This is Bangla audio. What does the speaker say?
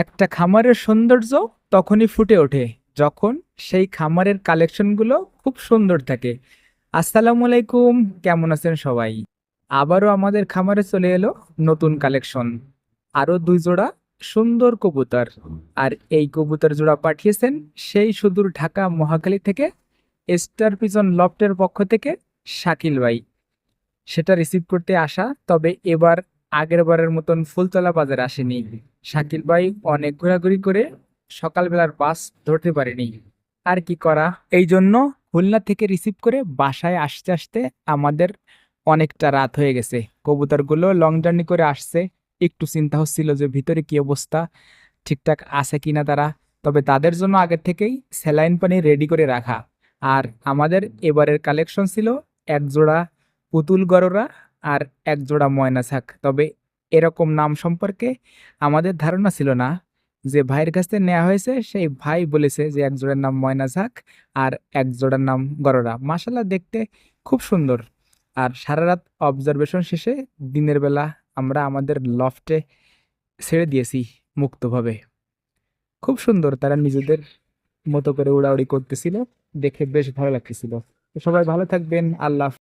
একটা খামারের সৌন্দর্য তখনই ফুটে ওঠে যখন সেই খামারের কালেকশনগুলো খুব সুন্দর থাকে। আসসালামু আলাইকুম, কেমন আছেন সবাই? আবারও আমাদের খামারে চলে এলো নতুন কালেকশন, আরো 2 জোড়া সুন্দর কবুতর। আর এই কবুতর জোড়া পাঠিয়েছেন সেই সুদূর ঢাকা মহাখালী থেকে স্টার পিজন লফটের পক্ষ থেকে শাকিল ভাই। সেটা রিসিভ করতে আসা, তবে এবার আগের বারের মতন ফুলতলা বাজারে আসেনি। শাকিল ভাই অনেক ঘোরাঘুরি করে সকালবেলার বাস ধরতে পারেনি। আর কি করা, এই জন্য খুলনা থেকে রিসিভ করে বাসায় আসতে আসতে আমাদের অনেকটা রাত হয়ে গেছে। কবুতরগুলো লং জার্নি করে আসছে, একটু চিন্তা হচ্ছিল যে ভিতরে কি অবস্থা, ঠিকঠাক আছে কিনা তারা। তবে তাদের জন্য আগের থেকেই স্যালাইন পানি রেডি করে রাখা। আর আমাদের এবারের কালেকশন ছিল এক জোড়া পুতুল গররা আর এক জোড়া ময়না ছাক। তবে এরকম নাম সম্পর্কে আমাদের ধারণা ছিল না। যে ভাইয়ের কাছ থেকে নেওয়া হয়েছে সেই ভাই বলেছে যে এক জোড়ার নাম ময়না ছাক আর এক জোড়ার নাম গররা। মাশাল্লাহ, দেখতে খুব সুন্দর। আর সারা রাত অবজারভেশন শেষে দিনের বেলা আমরা আমাদের লফটে ছেড়ে দিয়েছি মুক্তভাবে। খুব সুন্দর, তারা নিজেদের মতো করে উড়াউড়ি করতেছিল, দেখে বেশ ভালো লাগতেছিল। তো সবাই ভালো থাকবেন, আল্লাহ হাফেজ।